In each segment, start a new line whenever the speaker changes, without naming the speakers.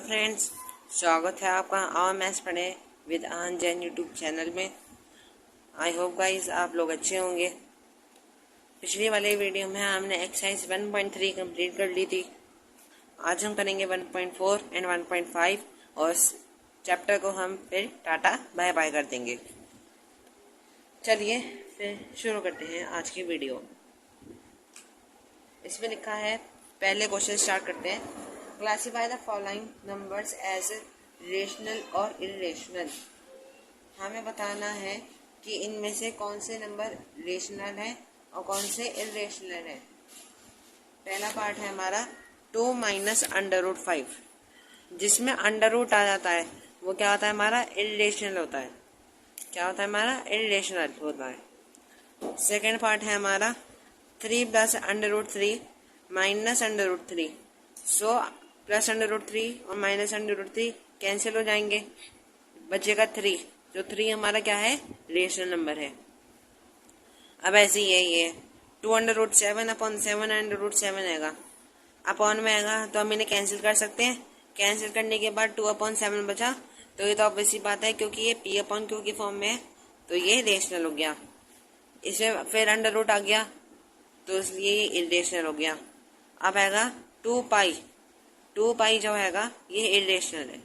Friends, स्वागत है आपका आवर मैथ्स पढ़े विद आन जैन यूट्यूब चैनल में। आई होप गाइस आप लोग अच्छे होंगे। पिछली वाले वीडियो में हमने एक्सरसाइज 1.3 कंप्लीट कर ली थी। आज हम करेंगे 1.4 एंड 1.5 और चैप्टर को हम फिर टाटा बाय बाय कर देंगे। चलिए फिर शुरू करते हैं आज की वीडियो। इसमें लिखा है, पहले क्वेश्चन स्टार्ट करते हैं। Classify the following numbers as rational और इरेशनल। हमें बताना है कि इनमें से कौन से नंबर रेशनल है और कौन से इरेशनल है। पहला पार्ट है हमारा 2 माइनस अंडर रूट 5, जिसमें अंडर रूट आ जाता है वो क्या होता है, हमारा इरेशनल होता है। क्या होता है, हमारा इरेशनल होता है। सेकेंड पार्ट है हमारा 3 plus under root 3 minus under root 3। So plus under root 3 और माइनस अंडर रूट 3 कैंसिल हो जाएंगे, बचेगा 3। जो 3 हमारा क्या है, रेशनल नंबर है। अब ऐसे ही है ये 2 under root 7 upon 7 under root 7 आएगा। अपॉन में आएगा तो हम इन्हें कैंसिल कर सकते हैं। कैंसिल करने के बाद 2 अपॉन 7 बचा, तो ये तो ऑब्वियसली बात है क्योंकि ये p अपॉन क्यू की फॉर्म में है, तो ये रेशनल हो गया। इसमें फिर अंडर रूट आ गया तो इसलिए ये इरेशनल हो गया। अब आएगा 2 पाई जो हैगा ये इरेशनल है।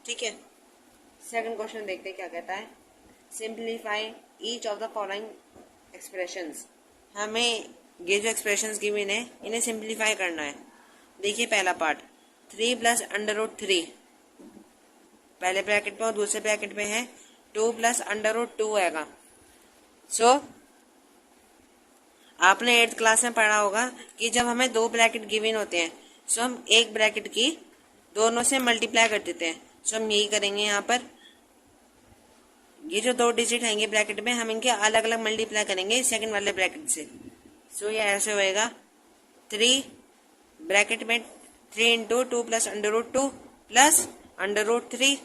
ठीक है। सेकंड क्वेश्चन देखते हैं क्या कहता है। Simplify each of the following expressions. हमें ये जो एक्सप्रेशंस गिवन है इन्हें सिंप्लीफाई करना है। देखिए पहला पार्ट 3 प्लस अंडर रूट 3 पहले ब्रैकेट में और दूसरे ब्रैकेट में है 2 प्लस अंडर रूट 2 आएगा। सो आपने 8th क्लास में पढ़ा होगा कि जब हमें 2 ब्रैकेट गिवन होते हैं सो हम एक ब्रैकेट की दोनों से मल्टीप्लाई कर देते हैं। सो हम यही करेंगे। यहाँ पर ये जो 2 डिजिट हैंगे ब्रैकेट में, हम इनके अलग अलग मल्टीप्लाई करेंगे सेकंड वाले ब्रैकेट से। सो ये ऐसे होएगा 3 ब्रैकेट में 3 into 2 plus under root 2 plus under root 3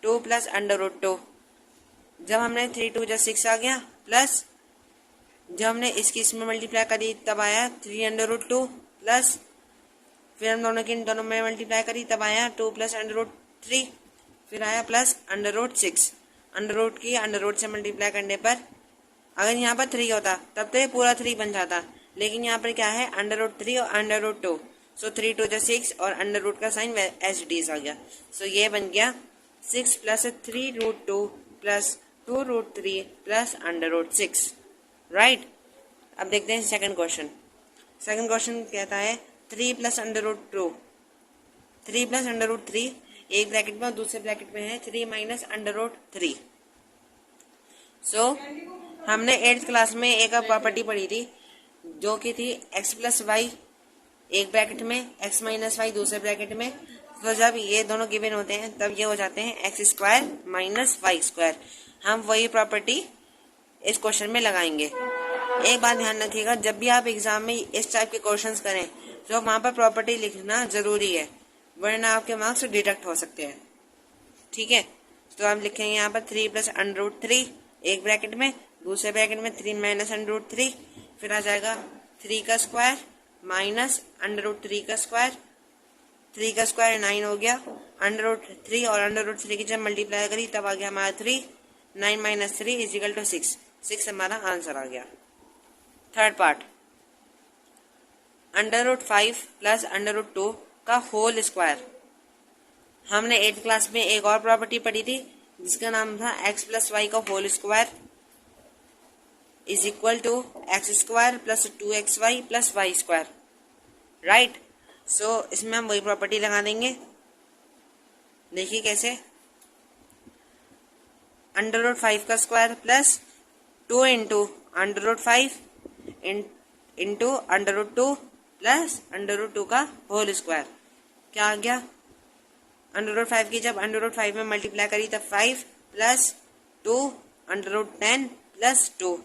2 plus under root 2। जब हमने 3 2 जा 6 आ गया, प्लस जब हमने इसकी इसमें मल्टीप्लाई करी तब आया 3 अंडर रूट 2 प्लस फिर हम दोनों की इन दोनों में मल्टीप्लाई करी तब आया 2 प्लस अंडर रूट 3, फिर आया plus under root 6। Under root की अंडर रूट से मल्टीप्लाई करने पर अगर यहाँ पर 3 होता तब तो ये पूरा 3 बन जाता, लेकिन यहाँ पर क्या है, अंडर रूट 3 और अंडर रूट 2। सो 3 2 जा 6 और अंडर रूट का साइन एज इट इज आ गया। सो ये बन गया 6 plus 3 root 2 plus 2 root 3 plus under root 6। Right. अब देखते हैं सेकंड क्वेश्चन। सेकंड क्वेश्चन कहता है 3 plus under root 2 3 plus under root 3 एक ब्रैकेट में और दूसरे ब्रैकेट में है 3 माइनस अंडर रूट 3। सो हमने 8th क्लास में एक प्रॉपर्टी पढ़ी थी जो कि थी x प्लस वाई एक ब्रैकेट में, x माइनस वाई दूसरे ब्रैकेट में। तो जब ये दोनों गिवन होते हैं तब ये हो जाते हैं x square minus y square. हम वही प्रॉपर्टी इस क्वेश्चन में लगाएंगे। एक बात ध्यान रखिएगा, जब भी आप एग्जाम में इस टाइप के क्वेश्चंस करें तो वहां पर प्रॉपर्टी लिखना जरूरी है, वरना आपके मार्क्स डिडक्ट हो सकते हैं। ठीक है। तो आप लिखेंगे यहाँ पर 3 प्लस अंडर रूट 3 एक ब्रैकेट में, दूसरे ब्रैकेट में 3 माइनस अंडर रूट 3, फिर आ जाएगा 3 का स्क्वायर माइनस अंडर रूट 3 का स्क्वायर। 3 का स्क्वायर 9 हो गया। अंडर रूट 3 और अंडर रूट 3 की जब मल्टीप्लाई करी तब आ गया हमारा 3। 9 माइनस 3 इज इक्वल टू 6 हमारा आंसर आ गया। Third part under root 5 plus under root 2 का होल स्क्वायर। हमने 8th क्लास में एक और प्रॉपर्टी पढ़ी थी जिसका नाम था x प्लस वाई का whole square is equal to x square plus 2xy plus y square. Right. So इसमें हम वही प्रॉपर्टी लगा देंगे। देखिए कैसे, अंडर रूट 5 का square plus 2 into under root 5 into under root 2 plus under root 2 का होल स्क्वायर। क्या आ गया, अंडर रूट 5 की जब अंडर रूट 5 में मल्टीप्लाई करी तब 5 प्लस 2 अंडर रूट 10 प्लस 2।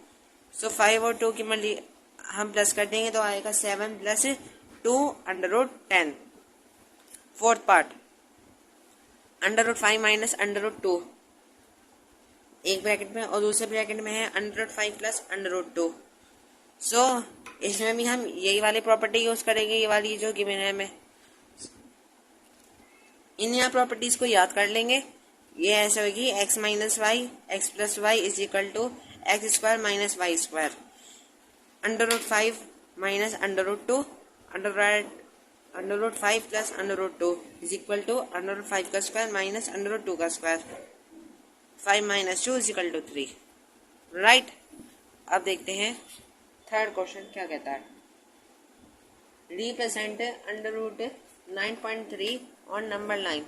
सो 5 और 2 की हम प्लस कर देंगे तो आएगा 7 plus 2 under root 10। Fourth part under root 5 minus under root 2 एक ब्रैकेट में और दूसरे ब्रैकेट में है under root 5 plus under root 2। So इसमें भी हम यही वाली प्रॉपर्टी यूज करेंगे, ये वाली जो गिवन है हमें। इन यहाँ प्रॉपर्टीज को याद कर लेंगे। ये ऐसे होगी x minus y x plus y is equal to x square minus y square, under root 5 minus under root 2, under root 5 plus under root 2 is equal to under root 5 का स्क्वायर माइनस अंडर रूट 2 का square, 5 minus 2 is equal to 3, right. अब देखते हैं third question क्या कहता है। Represent under root 9.3 on number line.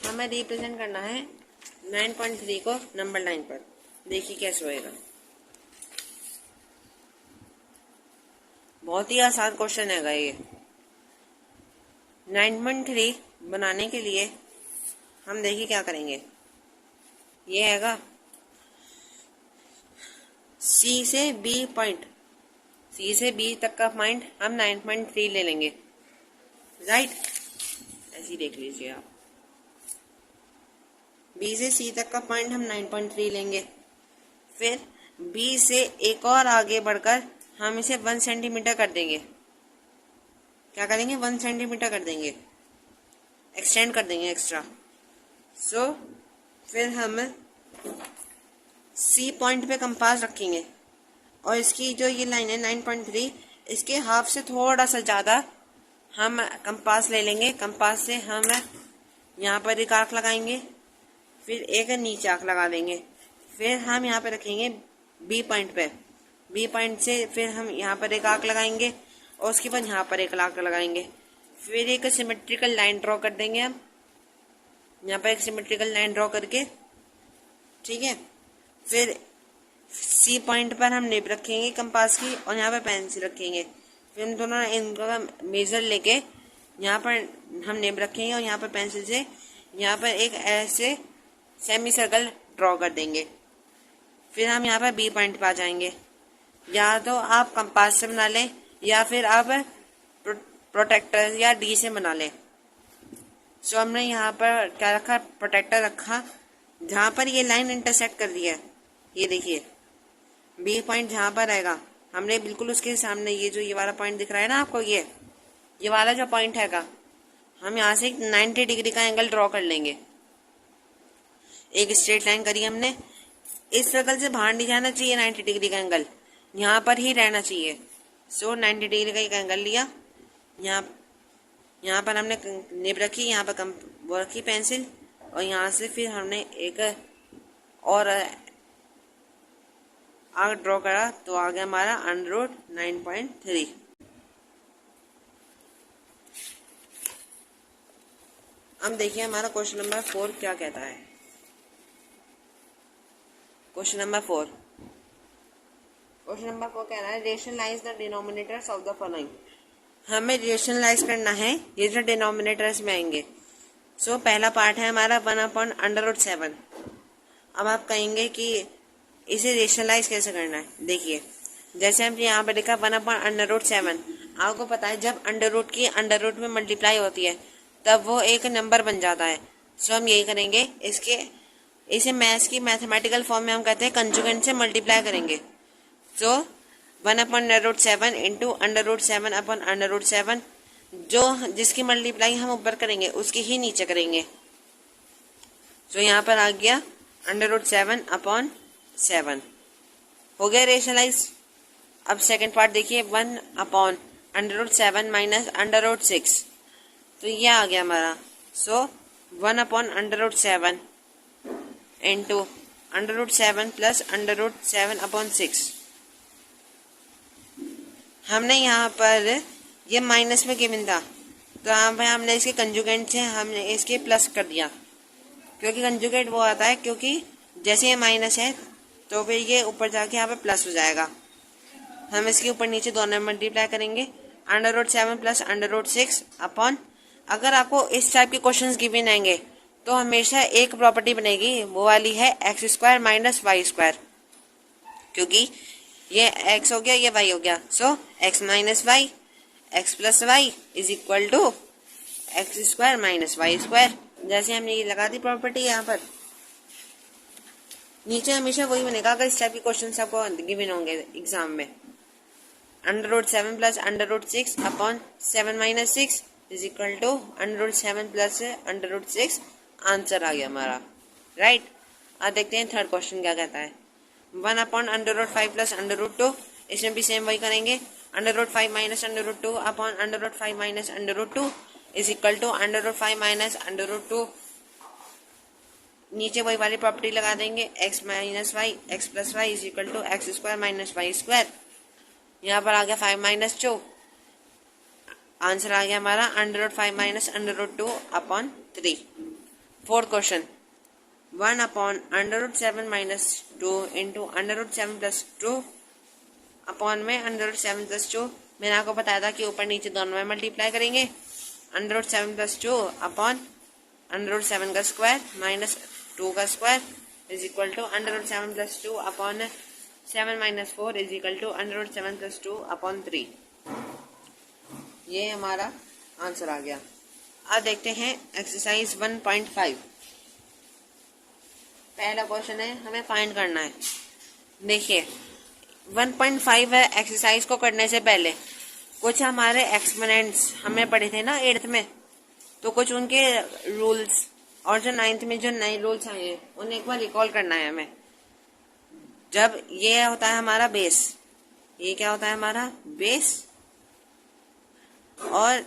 हमें represent करना है 9.3 को नंबर लाइन पर। देखिए कैसे होएगा। बहुत ही आसान क्वेश्चन है ये। 9.3 बनाने के लिए हम देखिए क्या करेंगे। ये हैगा सी से बी पॉइंट, सी से बी तक का पॉइंट हम 9.3 ले लेंगे, राइट। ऐसे देख लीजिए आप, बी से सी तक का पॉइंट हम 9.3 लेंगे। फिर बी से एक और आगे बढ़कर हम इसे 1 सेंटीमीटर कर देंगे। क्या करेंगे? 1 सेंटीमीटर कर देंगे, एक्सटेंड कर देंगे एक्स्ट्रा। सो फिर हम सी पॉइंट पे कंपास रखेंगे और इसकी जो ये लाइन है 9.3, इसके हाफ से थोड़ा सा ज़्यादा हम कंपास ले लेंगे। कंपास से हम यहाँ पर एक आर्क लगाएंगे, फिर एक नीचे आर्क लगा देंगे। फिर हम यहाँ पे रखेंगे बी पॉइंट पे, बी पॉइंट से फिर हम यहाँ पर एक आर्क लगाएंगे और उसके बाद यहाँ पर एक आर्क लगाएंगे। फिर एक सिमेट्रिकल लाइन ड्रॉ कर देंगे हम यहाँ पर, एक सिमेट्रिकल लाइन ड्रॉ करके, ठीक है। फिर सी पॉइंट पर हम निब रखेंगे कंपास की और यहाँ पर पेंसिल रखेंगे। फिर हम दोनों इनका मेजर लेके यहाँ पर हम निब रखेंगे और यहाँ पर पेंसिल से यहाँ पर एक ऐसे सेमी सर्कल ड्रॉ कर देंगे। फिर हम यहाँ पर बी पॉइंट पर आ जाएंगे। या तो आप कंपास से बना लें या फिर आप प्रोटेक्टर या डी से बना लें। सो हमने यहाँ पर क्या रखा? प्रोटेक्टर रखा, जहाँ पर ये लाइन इंटरसेक्ट कर रही है। ये देखिए बी पॉइंट जहाँ पर आएगा हमने बिल्कुल उसके सामने ये जो ये वाला पॉइंट दिख रहा है ना आपको, ये वाला जो पॉइंट हैगा, हम यहाँ से 90 डिग्री का एंगल ड्रॉ कर लेंगे। एक स्ट्रेट लाइन करी हमने, इस सर्कल से बाहर नहीं जाना चाहिए। 90 डिग्री का एंगल यहाँ पर ही रहना चाहिए। सो 90 डिग्री का एक एंगल लिया, यहाँ पर हमने निब रखी, यहाँ पर वो रखी पेंसिल, और यहाँ से फिर हमने एक और आर्क ड्रॉ करा, तो आ गया हमारा अंडर रूट 9.3। अब देखिए हमारा क्वेश्चन नंबर 4 क्या कहता है। क्वेश्चन नंबर 4 कह रहा है rationalize the denominators of the following. हमें रेशनलाइज करना है ये जो डिनोमिनेटर्स में आएंगे। सो पहला पार्ट है हमारा 1/√7। अब आप कहेंगे कि इसे रेशनलाइज कैसे करना है। देखिए जैसे हम यहाँ पर लिखा 1/√7, आपको पता है जब अंडर रूट की अंडर रूट में मल्टीप्लाई होती है तब वो एक नंबर बन जाता है। सो हम यही करेंगे, इसे मैथ्स की मैथमेटिकल फॉर्म में हम कहते हैं कंजुगेंट से मल्टीप्लाई करेंगे। सो 1/√7 इंटू √7/√7, जो जिसकी मल्टीप्लाई हम ऊपर करेंगे उसकी ही नीचे करेंगे। सो यहाँ पर आ गया √7/7 हो गया रेशनलाइज। अब सेकंड पार्ट देखिए 1/√7 माइनस √6, तो ये आ गया हमारा। सो 1/√7 इंटू √7 प्लस √7/6। हमने यहाँ पर ये माइनस में गिवन था, तो यहाँ पर हमने इसके कंजुगेंट से हमने इसके प्लस कर दिया, क्योंकि कंजुगेट वो आता है क्योंकि जैसे ये माइनस है तो फिर ये ऊपर जाके यहाँ पे प्लस हो जाएगा। हम इसके ऊपर नीचे दोनों मल्टीप्लाई करेंगे, √7 प्लस √6 अपॉन, अगर आपको इस टाइप के क्वेश्चंस गिवन आएंगे तो हमेशा एक प्रॉपर्टी बनेगी, वो वाली है x² माइनस y², क्योंकि ये x हो गया ये y हो गया। सो x minus y, x plus y is equal to x² minus y²। जैसे हमने ये लगा दी प्रॉपर्टी यहाँ पर, नीचे हमेशा वही बनेगा अगर इस टाइप के क्वेश्चन आपको गिवन होंगे एग्जाम में। √7 plus √6 upon 7 minus 6 is equal to √7 plus √6 answer आ गया हमारा, राइट। अब देखते हैं थर्ड क्वेश्चन क्या कहता है। 1/√5 प्लस √2, इसमें भी सेम वही करेंगे। √5 minus √2 upon √5 minus √2 is equal to √5 minus √2, नीचे वही वाली प्रॉपर्टी लगा देंगे, x minus y x plus y is equal to x square minus y square. यहाँ पर आ गया 5 माइनस 2, आंसर आ गया हमारा √5 minus √2 upon 3। Fourth question 1/√7 minus 2 into √7 plus 2 upon में √7 प्लस 2, मैंने आपको बताया था कि ऊपर नीचे दोनों में मल्टीप्लाई करेंगे। √7 प्लस 2 अपॉन √7 का स्क्वायर माइनस 2 का square is equal to √7 plus 2 upon 7 minus 4 is equal to √7 plus 2 upon 3। ये हमारा आंसर आ गया। अब देखते हैं एक्सरसाइज 1.5। पहला क्वेश्चन है, हमें फाइंड करना है। देखिए 1.5 है। एक्सरसाइज को करने से पहले कुछ हमारे एक्सपोनेंट्स हमें पढ़े थे ना 8th में, तो कुछ उनके रूल्स और जो 9th में जो नए रूल्स आए हैं उन्हें एक बार रिकॉल करना है हमें। जब ये होता है हमारा बेस, ये क्या होता है हमारा बेस, और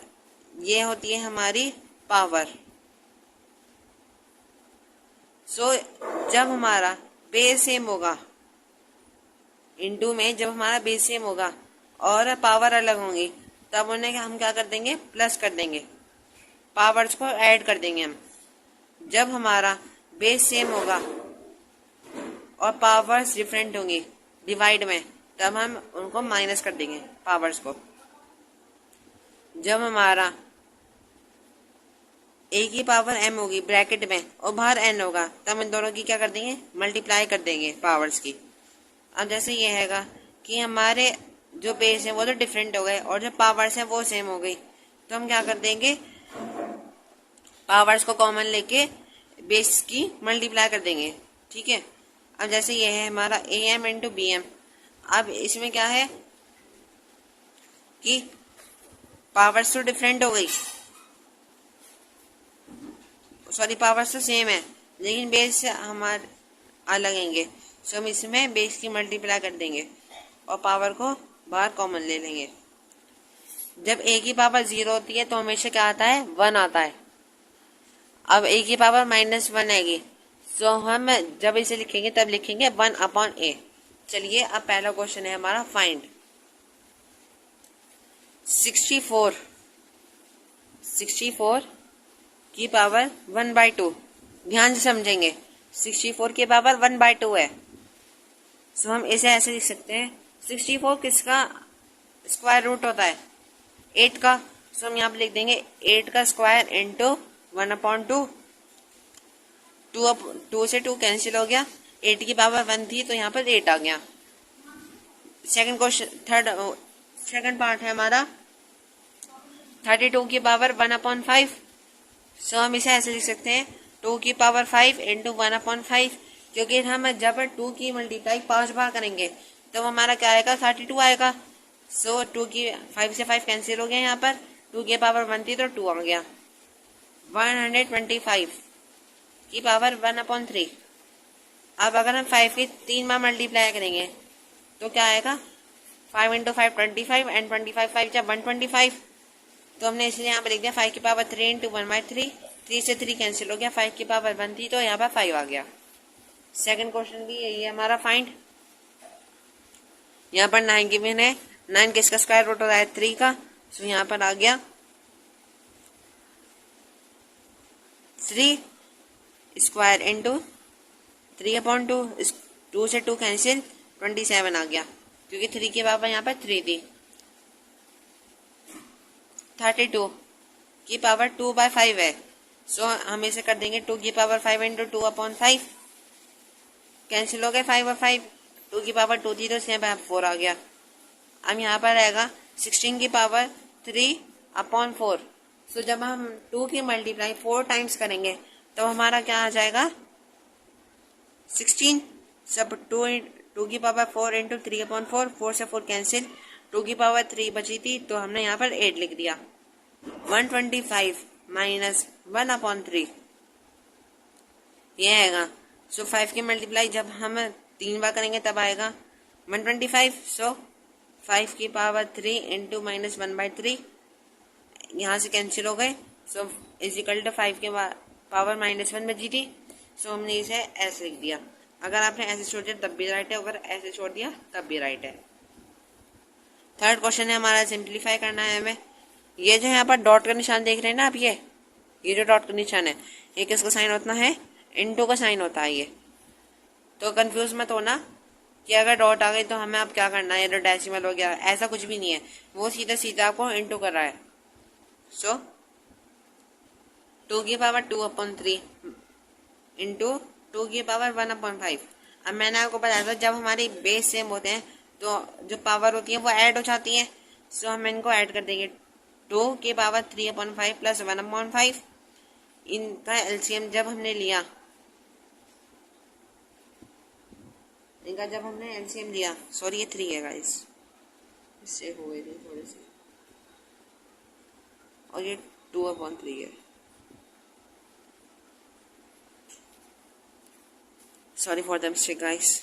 ये होती है हमारी पावर। सो जब हमारा बेस सेम होगा, इनटू में जब हमारा बेस सेम होगा और पावर अलग होंगी, तब उन्हें हम क्या कर देंगे, प्लस कर देंगे, पावर्स को ऐड कर देंगे हम। जब हमारा बेस सेम होगा और पावर्स डिफरेंट होंगी डिवाइड में, तब हम उनको माइनस कर देंगे पावर्स को। जब हमारा a की पावर m होगी ब्रैकेट में और बाहर n होगा, तब इन दोनों की क्या कर देंगे, मल्टीप्लाई कर देंगे पावर्स की। अब जैसे ये हैगा कि हमारे जो बेस है वो तो डिफरेंट हो गए और जो पावर्स है वो सेम हो गई, तो हम क्या कर देंगे, पावर्स को कॉमन लेके बेस की मल्टीप्लाई कर देंगे, ठीक है। अब जैसे ये है हमारा am इंटू bm, अब इसमें क्या है कि पावर्स तो डिफरेंट हो गई, सॉरी पावर्स तो सेम है लेकिन बेस हमारे अलग होंगे, सो हम इसमें बेस की मल्टीप्लाई कर देंगे और पावर को बाहर कॉमन ले लेंगे। जब a की पावर 0 होती है तो हमेशा क्या आता है, 1 आता है। अब a की पावर -1 आएगी, सो हम जब इसे लिखेंगे तब लिखेंगे 1/a। चलिए अब पहला क्वेश्चन है हमारा फाइंड। 64 की पावर 1/2, ध्यान से समझेंगे, 64 की पावर 1/2 है। सो हम इसे ऐसे लिख सकते हैं, 64 किसका स्क्वायर रूट होता है, 8 का। सो हम यहाँ पे लिख देंगे 8 का स्क्वायर इंटू 1/2। 2 से 2 कैंसिल हो गया, 8 की पावर 1 थी तो यहाँ पर 8 आ गया। सेकंड पार्ट है हमारा 32 की पावर 1/5। सो हम इसे ऐसे लिख सकते हैं 2 की पावर 5 इंटू 1/5, क्योंकि हम जब 2 की मल्टीप्लाई 5 बार करेंगे तो हमारा क्या आएगा, 32 आएगा। सो 2 की 5 से 5 कैंसिल हो गया, यहाँ पर 2 की पावर 1 थी तो 2 आ गया। 125 की पावर 1/3। अब अगर हम 5 की 3 बार मल्टीप्लाई करेंगे तो क्या आएगा, 5 इंटू 5 25 एंड 25 5 जा 125। तो हमने इसलिए यहाँ पर लिख दिया 5 की पावर 3 इंटू 1/3। 3 से 3 कैंसिल हो गया, 5 की पावर 1 थी तो यहाँ पर 5 आ गया। सेकंड क्वेश्चन भी यही है हमारा फाइंड। यहाँ पर 9 गिवन है, 9 किसका स्क्वायर रूट होता है, 3 का। सो यहाँ पर आ गया 3 स्क्वायर इंटू 3/2। 2 से 2 कैंसिल, 27 आ गया, क्योंकि 3 की पावर यहाँ पर 3 थी। 32 की पावर 2/5 है, सो हम इसे कर देंगे 2 की पावर 5 इंटू 2/5। कैंसिल हो गए 5 और 5, 2 की पावर 2 थी तो 4 आ गया। अब यहाँ पर आएगा 16 की पावर 3/4। सो जब हम 2 की मल्टीप्लाई 4 टाइम्स करेंगे तो हमारा क्या आ जाएगा, 16। सब 2 की पावर 4 इंटू 3/4, 4 से 4 कैंसिल, 2 की पावर 3 बची थी तो हमने यहाँ पर 8 लिख दिया। 125 माइनस 1/3 ये आएगा। सो 5 की मल्टीप्लाई जब हम 3 बार करेंगे तब आएगा 125। सो 5 की पावर 3 इंटू माइनस 1/3 यहाँ से कैंसिल हो गए। सो इज इक्वल टू 5 के पावर -1 बची थी। सो हमने इसे ऐसे लिख दिया। अगर आपने ऐसे छोड़ दिया तब भी राइट है, अगर ऐसे छोड़ दिया तब भी राइट है। थर्ड क्वेश्चन है हमारा, सिंप्लीफाई करना है हमें। ये जो यहाँ पर डॉट का निशान देख रहे हैं ना आप, ये जो डॉट का निशान है ये किसका साइन होता है? इनटू का साइन होता है ये। तो कंफ्यूज मत होना कि अगर डॉट आ गई तो हमें अब क्या करना है, ये डेसिमल हो गया, ऐसा कुछ भी नहीं है। वो सीधा सीधा आपको इनटू कर रहा है। सो 2 की पावर 2/3 इंटू 2 की पावर 1/5। अब मैंने आपको बताया था जब हमारे बेस सेम होते हैं तो जो पावर होती है वो ऐड हो जाती है। सो हम इनको ऐड कर देंगे। 2 की पावर 3/5 प्लस 1/5, इनका एलसीएम जब हमने लिया, इनका जब हमने एलसीएम लिया, सॉरी ये 3 है गाइस, इससे हो गई थी थोड़ी सी, और ये 2/3 है, sorry for the mistake guys.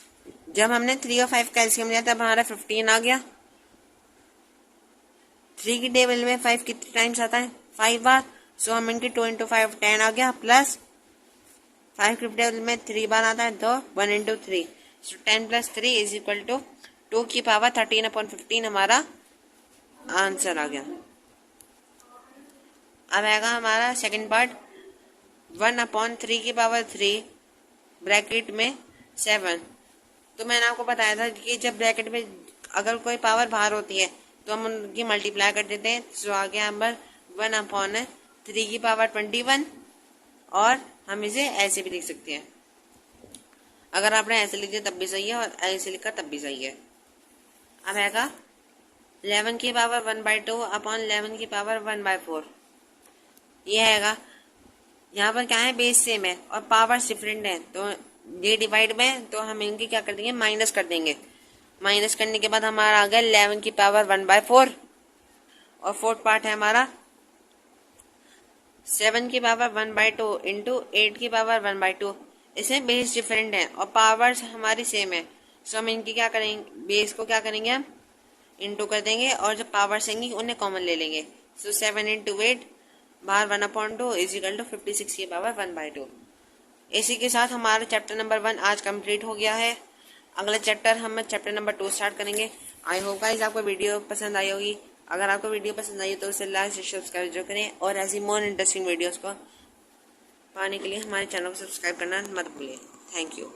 जब हमने 3 और 5 का एलसीएम लिया तब हमारा 15 आ गया। 3 की टेबल में 5 कितने टाइम्स आता है? 5 बार। सो हम इनके 2 इंटू 5 10 आ गया, प्लस 5 की टेबल में 3 बार आता है तो 1 into 3। So 10 plus 3 is equal to 2 की पावर 13/15 हमारा आंसर आ गया। अब आएगा हमारा सेकंड पार्ट, 1/3 की पावर 3 ब्रैकेट में 7। तो मैंने आपको बताया था कि जब ब्रैकेट में अगर कोई पावर बाहर होती है तो हम उनकी मल्टीप्लाई कर देते हैं। सो आ गया नंबर 1/3 की पावर 21, और हम इसे ऐसे भी लिख सकते हैं। अगर आपने ऐसे लिख दिया तब भी सही है, और ऐसे लिखा तब भी सही है। अब आएगा 11 की पावर 1/2 अपॉन 11 की पावर 1/4। ये आएगा, यहाँ पर क्या है, बेस सेम है और पावर्स डिफरेंट है, तो ये डिवाइड में तो हम इनकी क्या कर देंगे, माइनस कर देंगे। माइनस करने के बाद हमारा आ गया 11 की पावर 1/4, और फोर्थ पार्ट है हमारा 7 की पावर 1/2 इंटू 8 की पावर 1/2। इसमें बेस डिफरेंट है और पावर्स हमारी सेम है। सो हम इनकी क्या करेंगे, बेस को क्या करेंगे, हम इंटू कर देंगे और जो पावर्स आएंगी उन्हें कॉमन ले लेंगे। सो 7 इंटू 8 बाहर 1/2 इज इक्वल टू 56 की पावर 1/2। इसी के साथ हमारा चैप्टर नंबर 1 आज कंप्लीट हो गया है। अगला चैप्टर हम चैप्टर नंबर 2 स्टार्ट करेंगे। आई होप गाइस आपको वीडियो पसंद आई होगी। अगर आपको वीडियो पसंद आई तो उसे लाइक से सब्सक्राइब जो करें, और ऐसी मोर इंटरेस्टिंग वीडियोस को पाने के लिए हमारे चैनल को सब्सक्राइब करना मत भूलिए। Thank you.